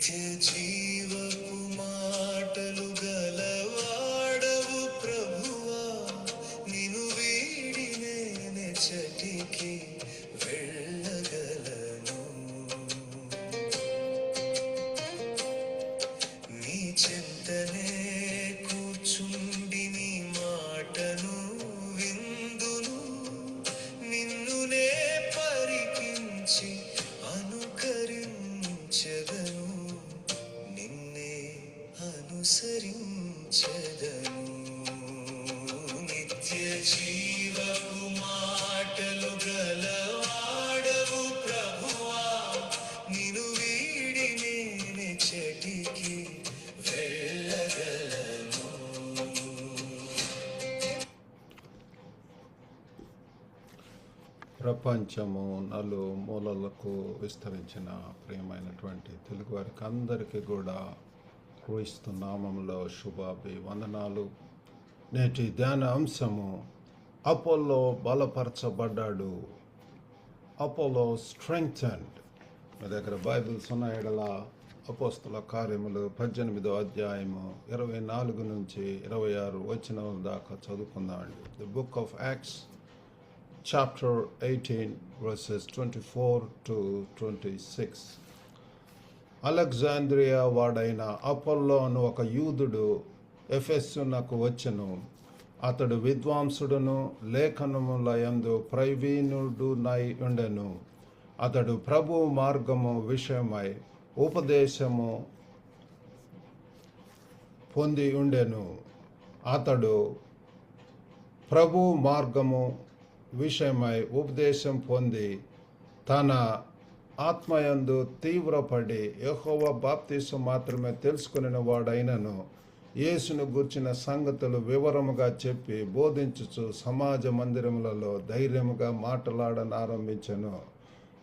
నిత్య జీవపు మాటలు గలవాడవు ప్రభువా, నిను వీడి నేనెచ్చటికి వెళ్ళగలను. నీ చెంతనే కూర్చుండి నీ మాటను విందును, నిన్ను నే పరికించి అనుకరించెదను, నిన్నే అనుసరించెదను. నిత్య జీవపు మాటలు గలవాడవు ప్రభువా, నిను వీడి నేనెచ్చటికి వెళ్ళగలను. ప్రపంచము నలుమూలలకు విస్తరించిన ప్రియమైనటువంటి తెలుగు వారికి అందరికీ కూడా క్రీస్తు నామములో శుభాభివందనాలు. నేటి ధ్యాన అంశము అపోలో బలపరచబడ్డాడు. Apollo strengthened. మీ దగ్గర బైబిల్స్ ఉన్న ఎడల అపోస్తల కార్యములు 18వ అధ్యాయము 24 నుంచి 26 వచనాల దాకా చదువుకుందామండి. The book of Acts chapter 18 verses 24 to 26. Alexandria వాడైన అపోల్లో అను ఒక యూదుడు ఎఫెస్సునకు వచ్చెను. అతడు విద్వాంసుడును లేఖనముల యందు ప్రవీణుడునై ఉండెను. అతడు ప్రభు మార్గము విషయమై ఉపదేశము పొంది ఉండెను. అతడు ప్రభు మార్గము విషయమై ఉపదేశం పొంది తన ఆత్మయందు తీవ్రపడి యెహోవా బాప్తిసం మాత్రమే తెలుసుకుని వాడైనను యేసును గూర్చిన సంగతులు వివరముగా చెప్పి బోధించుచు సమాజ మందిరములలో ధైర్యముగా మాట్లాడనారంభించెను.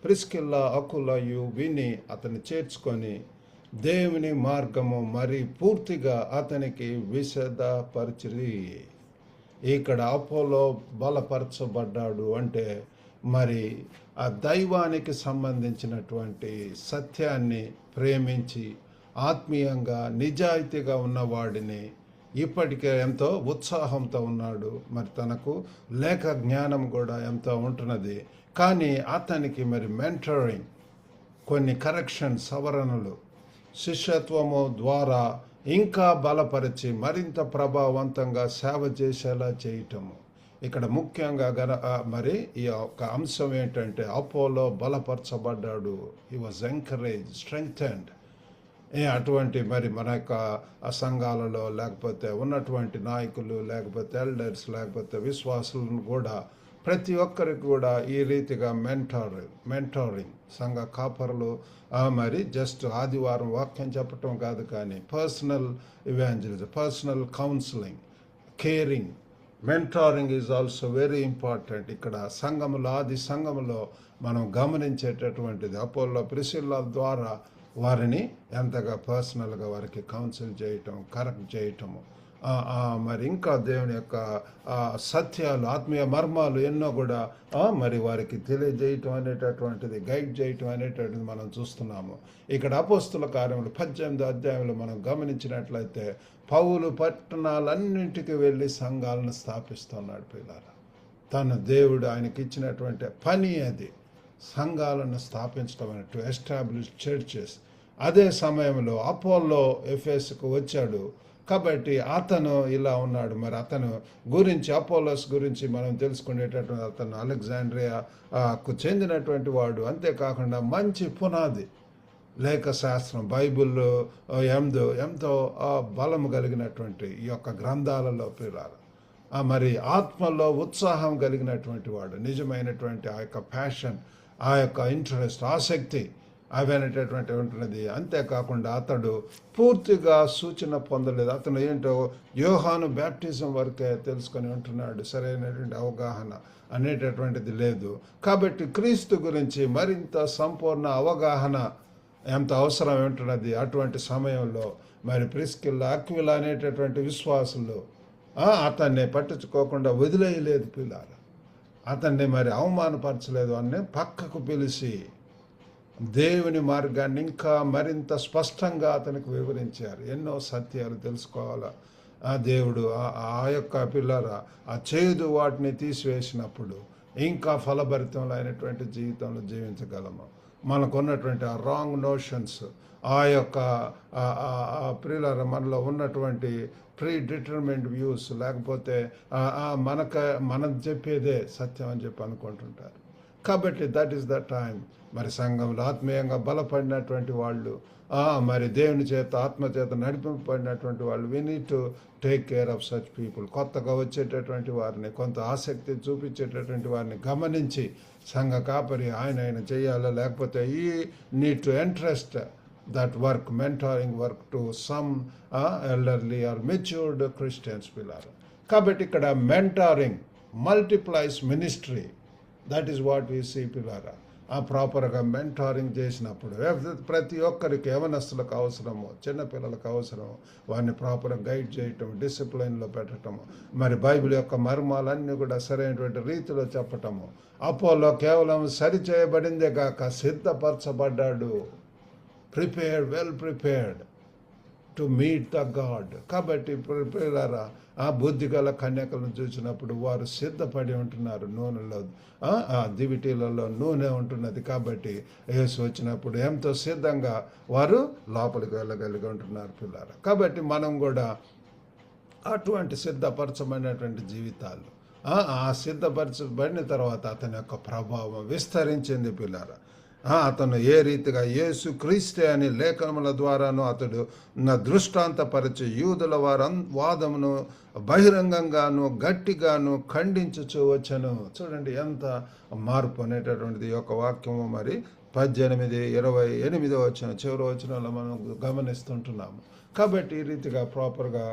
ప్రిస్కిల్లా అకులయు విని అతని చేర్చుకొని దేవుని మార్గము మరి పూర్తిగా అతనికి విశదపరిచిరి. ఇక్కడ అపోలో బలపరచబడ్డాడు అంటే మరి ఆ దైవానికి సంబంధించినటువంటి సత్యాన్ని ప్రేమించి ఆత్మీయంగా నిజాయితీగా ఉన్నవాడిని ఇప్పటికే ఎంతో ఉత్సాహంతో ఉన్నాడు. మరి తనకు లేఖ జ్ఞానం కూడా ఎంతో ఉంటున్నది. కానీ అతనికి మరి మెంటరింగ్, కొన్ని కరెక్షన్ సవరణలు, శిష్యత్వము ద్వారా ఇంకా బలపరిచి మరింత ప్రభావవంతంగా సేవ చేసేలా చేయటము. ఇక్కడ ముఖ్యంగా మరి ఈ యొక్క అంశం ఏంటంటే అపోలో బలపరచబడ్డాడు. He was encourage, strengthened. అటువంటి మరి మన యొక్క సంఘాలలో లేకపోతే ఉన్నటువంటి నాయకులు లేకపోతే ఎల్డర్స్ లేకపోతే విశ్వాసులను కూడా ప్రతి ఒక్కరికి కూడా ఈ రీతిగా మెంటరింగ్ సంఘ కాపరులు మరి జస్ట్ ఆదివారం వాక్యం చెప్పటం కాదు, కానీ personal evangelism, personal counselling, caring, mentoring is also very important. ఇక్కడ సంఘములో ఆది సంఘములో మనం గమనించేటటువంటిది అపోల్లో ప్రిసిల్లా ద్వారా వారిని ఎంతగా పర్సనల్గా వారికి కౌన్సిల్ చేయటం, కరెక్ట్ చేయటము, మరి ఇంకా దేవుని యొక్క సత్యాలు, ఆత్మీయ మర్మాలు ఎన్నో కూడా మరి వారికి తెలియజేయటం అనేటటువంటిది, గైడ్ చేయటం అనేటటువంటిది మనం చూస్తున్నాము. ఇక్కడ అపోస్తుల కార్యములు 18వ అధ్యాయంలో మనం గమనించినట్లయితే పౌలు పట్టణాలన్నింటికి వెళ్ళి సంఘాలను స్థాపిస్తున్నాడు. పిల్లలు, తన దేవుడు ఆయనకి ఇచ్చినటువంటి పని అది, సంఘాలను స్థాపించడం అని, టు ఎస్టాబ్లిష్ చర్చెస్. అదే సమయంలో అపోల్లో ఎఫెసుకు వచ్చాడు కాబట్టి అతను ఇలా ఉన్నాడు. మరి అతను గురించి, అపోలోస్ గురించి మనం తెలుసుకునేటటువంటి అతను అలెగ్జాండ్రియాకు చెందినటువంటి వాడు. అంతేకాకుండా మంచి పునాది, లేఖ శాస్త్రం, బైబిల్లో ఎంతో బలము కలిగినటువంటి ఈ యొక్క గ్రంథాలలో పిల్లలు, మరి ఆత్మలో ఉత్సాహం కలిగినటువంటి వాడు, నిజమైనటువంటి ఆ యొక్క ప్యాషన్, ఆ యొక్క ఇంట్రెస్ట్, ఆసక్తి అవనేటటువంటి ఉంటున్నది. అంతేకాకుండా అతడు పూర్తిగా సూచన పొందలేదు. అతను ఏంటో యోహాను బ్యాప్టిజం వరకే తెలుసుకొని ఉంటున్నాడు. సరైనటువంటి అవగాహన అనేటటువంటిది లేదు. కాబట్టి క్రీస్తు గురించి మరింత సంపూర్ణ అవగాహన ఎంత అవసరం ఉంటున్నది. అటువంటి సమయంలో మరి ప్రిస్కిల్లా, అక్విలా అనేటటువంటి విశ్వాసులు అతన్ని పట్టించుకోకుండా వదిలేయలేదు. పిల్లలు, అతన్ని మరి అవమానపరచలేదు. అన్నీ పక్కకు పిలిచి దేవుని మార్గాన్ని ఇంకా మరింత స్పష్టంగా అతనికి వివరించారు. ఎన్నో సత్యాలు తెలుసుకోవాలా. ఆ దేవుడు ఆ యొక్క పిల్లరా ఆ చేదు వాటిని తీసివేసినప్పుడు ఇంకా ఫలభరితమైనటువంటి జీవితంలో జీవించగలము. మనకున్నటువంటి ఆ రాంగ్ నోషన్స్, ఆ యొక్క ప్రియులారా మనలో ఉన్నటువంటి ప్రీ డిటర్మిన్డ్ వ్యూస్, లేకపోతే మనం చెప్పేదే సత్యం అని చెప్పి అనుకుంటుంటారు. కాబట్టి దట్ ఈస్ ద టైం. మరి సంఘంలో ఆత్మీయంగా బలపడినటువంటి వాళ్ళు, మరి దేవుని చేత ఆత్మ చేత నడిపింపబడినటువంటి వాళ్ళు, we need to take care of such people. కొత్తగా వచ్చేటటువంటి వారిని, కొంత ఆసక్తి చూపించేటటువంటి వారిని గమనించి సంఘ కాపరి ఆయన చేయాలా, లేకపోతే ఈ need to interest that work, mentoring work to some elderly or matured Christians పిల్లారు. కాబట్టి ఇక్కడ mentoring multiplies ministry. That is what we see పిల్లారా. ఆ ప్రాపర్గా మెంటారింగ్ చేసినప్పుడు ప్రతి ఒక్కరికి యవనస్తులకు అవసరము, చిన్నపిల్లలకు అవసరము, వారిని ప్రాపర్గా గైడ్ చేయటం, డిసిప్లైన్లో పెట్టడము, మరి బైబిల్ యొక్క మర్మాలన్నీ కూడా సరైనటువంటి రీతిలో చెప్పటము. అపోలో కేవలం సరిచేయబడిందే కాక సిద్ధపరచబడ్డాడు. Well prepared to meet the God. కాబట్టి ప్రిపేరారా ఆ బుద్ధి గల కన్యకలను చూసినప్పుడు వారు సిద్ధపడి ఉంటున్నారు. నూనెలో దివిటీలలో నూనె ఉంటున్నది. కాబట్టి యేసు వచ్చినప్పుడు ఎంతో సిద్ధంగా వారు లోపలికి వెళ్ళగలిగి ఉంటున్నారు పిల్లారా. కాబట్టి మనం కూడా అటువంటి సిద్ధపరచబడినటువంటి జీవితాలు, ఆ సిద్ధపరచబడిన తర్వాత అతని యొక్క ప్రభావం విస్తరించింది పిల్లారా. అతను ఏ రీతిగా యేసు క్రీస్తే అని లేఖనముల ద్వారాను అతడు దృష్టాంతపరిచి యూదుల వాదమును బహిరంగంగాను గట్టిగాను ఖండించుచూ వచ్చను. చూడండి ఎంత మార్పు అనేటటువంటిది ఈ యొక్క వాక్యము. మరి 18-28 వచ్చిన చివరి వచనంలో మనం గమనిస్తుంటున్నాము. కాబట్టి ఈ రీతిగా ప్రాపర్గా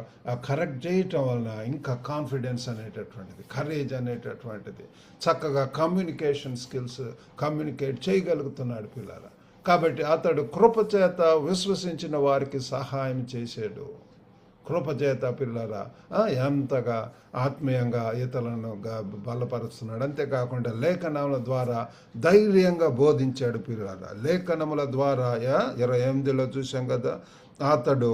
కరెక్ట్ చేయటం వలన ఇంకా కాన్ఫిడెన్స్ అనేటటువంటిది, కరేజ్ అనేటటువంటిది, చక్కగా కమ్యూనికేషన్ స్కిల్స్ కమ్యూనికేట్ చేయగలుగుతున్నాడు పిల్లల. కాబట్టి అతడు కృపచేత విశ్వసించిన వారికి సహాయం చేసాడు. కృపచేత పిల్లరా ఎంతగా ఆత్మీయంగా ఇతరులను బలపరుస్తున్నాడు. అంతేకాకుండా లేఖనముల ద్వారా ధైర్యంగా బోధించాడు పిల్లరా. లేఖనముల ద్వారా 28లో చూసాం కదా, అతడు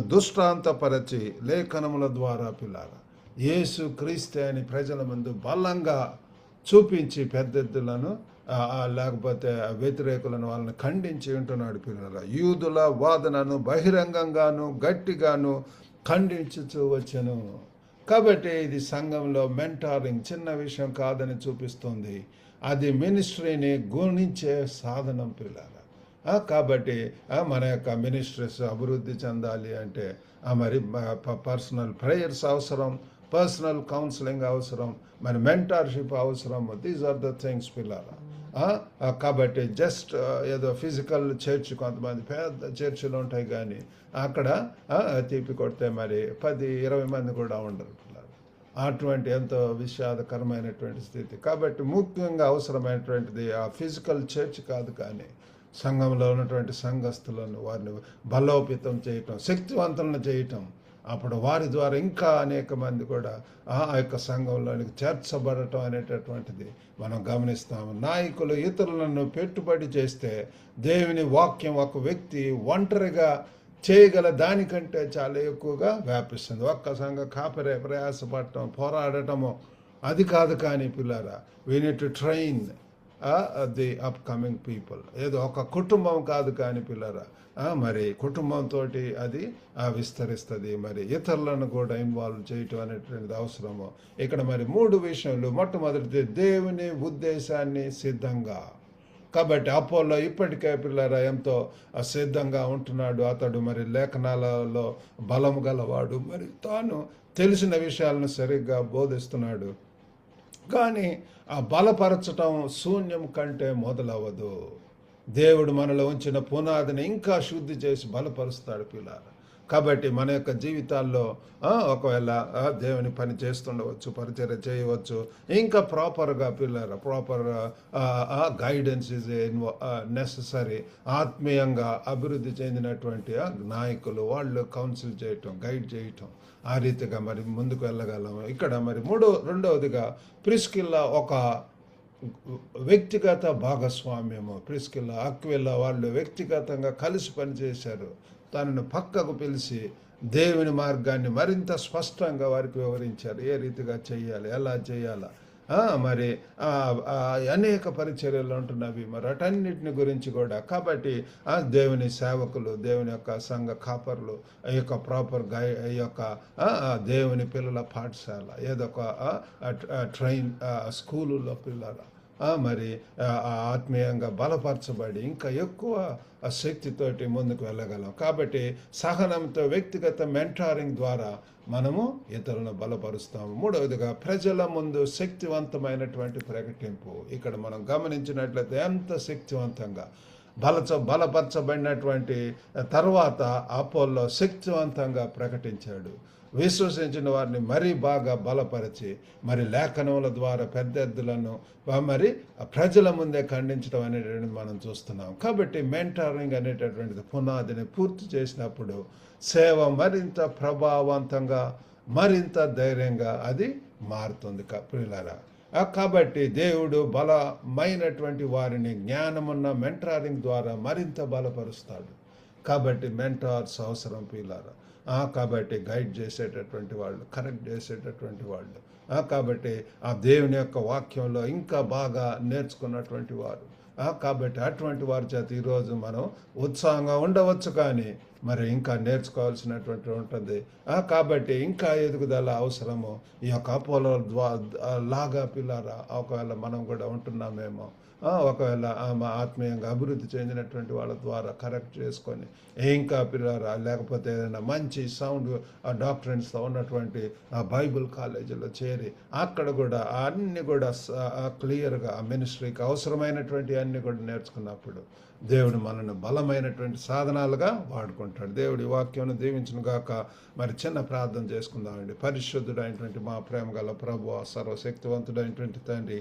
దృష్టాంతపరచి లేఖనముల ద్వారా పిల్లరా యేసు క్రీస్తే అని ప్రజల ముందు బలంగా చూపించి పెద్దెద్దులను లేకపోతే వ్యతిరేకులను వాళ్ళని ఖండించి ఉంటున్నాడు పిల్లల. యూదుల వాదనను బహిరంగంగాను గట్టిగాను ఖండించుతూ వచ్చాను. కాబట్టి ఇది సంఘంలో మెంటారింగ్ చిన్న విషయం కాదని చూపిస్తుంది. అది మినిస్ట్రీని గుణించే సాధనం పిల్లల. కాబట్టి మన యొక్క మినిస్ట్రీస్ అభివృద్ధి చెందాలి అంటే మరి పర్సనల్ ప్రేయర్స్ అవసరం, పర్సనల్ కౌన్సిలింగ్ అవసరం, మరి మెంటార్షిప్ అవసరం. దీస్ ఆర్ ద థింగ్స్ పిల్లల. కాబట్టి జస్ట్ ఏదో ఫిజికల్ చర్చ్, కొంతమంది పెద్ద చర్చిలు ఉంటాయి కానీ అక్కడ తీపి కొడితే మరి 10-20 మంది కూడా ఉండరు పిల్లలు. అటువంటి ఎంతో విషాదకరమైనటువంటి స్థితి. కాబట్టి ముఖ్యంగా అవసరమైనటువంటిది ఆ ఫిజికల్ చర్చ్ కాదు, కానీ సంఘంలో ఉన్నటువంటి సంఘస్థులను వారిని బలోపేతం చేయటం, శక్తివంతులను చేయటం. అప్పుడు వారి ద్వారా ఇంకా అనేక మంది కూడా ఆ యొక్క సంఘంలోనికి చేర్చబడటం అనేటటువంటిది మనం గమనిస్తాము. నాయకులు ఇతరులను పెట్టుబడి చేస్తే దేవుని వాక్యం ఒక వ్యక్తి ఒంటరిగా చేయగల దానికంటే చాలా ఎక్కువగా వ్యాపిస్తుంది. ఒక్క సంఘ కాపరే ప్రయాసపడటం, పోరాడటము అది కాదు. కానీ పిల్లారా, we need to train the upcoming people. ఏదో ఒక కుటుంబం కాదు కానీ పిల్లరా, మరి కుటుంబంతో అది విస్తరిస్తుంది. మరి ఇతరులను కూడా ఇన్వాల్వ్ చేయటం అనేటువంటిది అవసరము. ఇక్కడ మరి 3 విషయాలు. మొట్టమొదటిది దేవుని ఉద్దేశాన్ని సిద్ధంగా. కాబట్టి అపోలో ఇప్పటికే పిల్లరా ఎంతో సిద్ధంగా ఉంటున్నాడు. అతడు మరి లేఖనాలలో బలము గలవాడు, మరి తాను తెలిసిన విషయాలను సరిగ్గా బోధిస్తున్నాడు. కానీ ఆ బలపరచటం శూన్యం కంటే మొదలవ్వదు. దేవుడు మనలో ఉంచిన పునాదిని ఇంకా శుద్ధి చేసి బలపరుస్తాడు పిల్లలు. కాబట్టి మన యొక్క జీవితాల్లో ఒకవేళ దేవుని పని చేస్తుండవచ్చు, పరిచర్య చేయవచ్చు, ఇంకా ప్రాపర్గా పిల్లలు ప్రాపర్గా గైడెన్స్ ఈజ్ నెససరీ. ఆత్మీయంగా అభివృద్ధి చెందినటువంటి నాయకులు వాళ్ళు కౌన్సిల్ చేయటం, గైడ్ చేయటం, ఆ రీతిగా మరి ముందుకు వెళ్ళగలము. ఇక్కడ మరి రెండవదిగా ప్రిస్కిల్లా ఒక వ్యక్తిగత భాగస్వామ్యము. ప్రిస్కిల్ల అక్విల వాళ్ళు వ్యక్తిగతంగా కలిసి పనిచేశారు. తనను పక్కకు పిలిచి దేవుని మార్గాన్ని మరింత స్పష్టంగా వారికి వివరించారు. ఏ రీతిగా చేయాలి, ఎలా చేయాలా. మరి అనేక పరిచర్యలు ఉంటున్నవి, మరి అటన్నిటిని గురించి కూడా. కాబట్టి దేవుని సేవకులు, దేవుని యొక్క సంఘ కాపర్లు, ఈ యొక్క ప్రాపర్ ఈ యొక్క దేవుని పిల్లల పాఠశాల, ఏదో ఒక ట్రైన్ స్కూలులో పిల్లల మరి ఆత్మీయంగా బలపరచబడి ఇంకా ఎక్కువ శక్తితోటి ముందుకు వెళ్ళగలం. కాబట్టి సహనంతో వ్యక్తిగత మెంటారింగ్ ద్వారా మనము ఇతరులను బలపరుస్తాము. మూడవదిగా ప్రజల ముందు శక్తివంతమైనటువంటి ప్రకటింపు. ఇక్కడ మనం గమనించినట్లయితే ఎంత శక్తివంతంగా బలపరచబడినటువంటి తర్వాత అపోల్లో శక్తివంతంగా ప్రకటించాడు. విశ్వసించిన వారిని మరీ బాగా బలపరిచి మరి లేఖనముల ద్వారా పెద్ద ఎద్దులను మరి ప్రజల ముందే ఖండించడం అనేటువంటిది మనం చూస్తున్నాం. కాబట్టి మెంటారింగ్ అనేటటువంటిది పునాదిని పూర్తి చేసినప్పుడు సేవ మరింత ప్రభావవంతంగా, మరింత ధైర్యంగా అది మారుతుంది ప్రియులారా. కాబట్టి దేవుడు బలమైనటువంటి వారిని జ్ఞానమున్న మెంటారింగ్ ద్వారా మరింత బలపరుస్తాడు. కాబట్టి మెంటార్స్ అవసరం ప్రియులారా. కాబట్టి గైడ్ చేసేటటువంటి వాళ్ళు, కరెక్ట్ చేసేటటువంటి వాళ్ళు, కాబట్టి ఆ దేవుని యొక్క వాక్యంలో ఇంకా బాగా నేర్చుకున్నటువంటి వారు. కాబట్టి అటువంటి వారి చేత ఈరోజు మనం ఉత్సాహంగా ఉండవచ్చు, కానీ మరి ఇంకా నేర్చుకోవాల్సినటువంటి ఉంటుంది. కాబట్టి ఇంకా ఎదుగుదల అవసరము. ఈ యొక్క అపోలో లాగా పిల్లారా ఒకవేళ మనం కూడా ఉంటున్నామేమో, ఒకవేళ ఆత్మీయంగా అభివృద్ధి చెందినటువంటి వాళ్ళ ద్వారా కరెక్ట్ చేసుకొని ఇంకా పిల్లరా, లేకపోతే ఏదైనా మంచి సౌండ్ డాక్టరెంట్స్తో ఉన్నటువంటి బైబుల్ కాలేజీలో చేరి అక్కడ కూడా అన్నీ కూడా క్లియర్గా ఆ మినిస్ట్రీకి అవసరమైనటువంటి అన్నీ కూడా నేర్చుకున్నప్పుడు దేవుడు మనల్ని బలమైనటువంటి సాధనాలుగా వాడుకుంటాడు. దేవుడి వాక్యాన్ని దీవించును గాక. మరి చిన్న ప్రార్థన చేసుకుందామండి. పరిశుద్ధుడైనటువంటి మా ప్రేమ గల ప్రభువా, సర్వశక్తివంతుడైనటువంటి తండ్రి,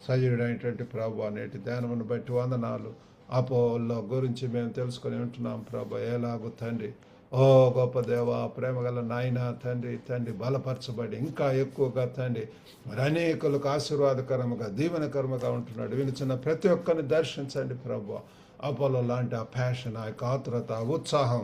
సజీవుడైనటువంటి ప్రభువా, నేటి ధ్యానమును బట్టి వందనాలు. అపోలో గురించి మేము తెలుసుకొని ఉంటున్నాం ప్రభు. ఎలాగో తండ్రి, ఓ గొప్ప దేవ, ప్రేమగల నాయన తండ్రి బలపరచబడి ఇంకా ఎక్కువగా తండ్రి మరి అనేకులకు ఆశీర్వాదకరముగా దీవెనకరముగా ఉంటున్నాడు. వినిచిన ప్రతి ఒక్కరిని దర్శించండి ప్రభు. అపోలో లాంటి ఆ ప్యాషన్, ఆ యొక్క ఆతురత, ఆ ఉత్సాహం,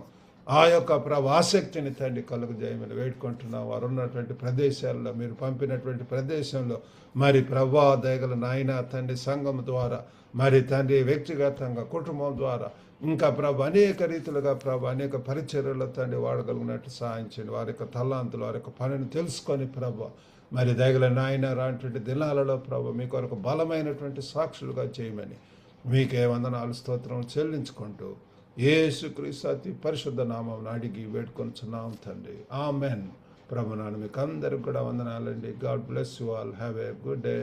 ఆ యొక్క ఆసక్తిని తండ్రి కలుగు చేయమని వేడుకుంటున్నాం. వారు ఉన్నటువంటి ప్రదేశాల్లో, మీరు పంపినటువంటి ప్రదేశంలో మరి ప్రభా దయగల నాయన తండ్రి సంఘం ద్వారా, మరి తండ్రి వ్యక్తిగతంగా కుటుంబం ద్వారా ఇంకా అనేక రీతిలుగా అనేక పరిచర్యలు తండ్రి వాడగలిగినట్టు సహాయం చేయండి. వారి యొక్క తలాంతులు, వారి యొక్క పనిని తెలుసుకొని మరి దయగల నాయన రానటువంటి దినాలలో మీ కొరకు బలమైనటువంటి సాక్షులుగా చేయమని మీకే వందనాలు స్తోత్రం చెల్లించుకుంటూ యేసుక్రీస్తు అతి పరిశుద్ధ నామం అడిగి వేడుకొనుచున్నాం తండ్రి. ఆమెన్. ప్రభునాను మీకు అందరికి కూడా వందనాలండి. God bless you all. Have a good day.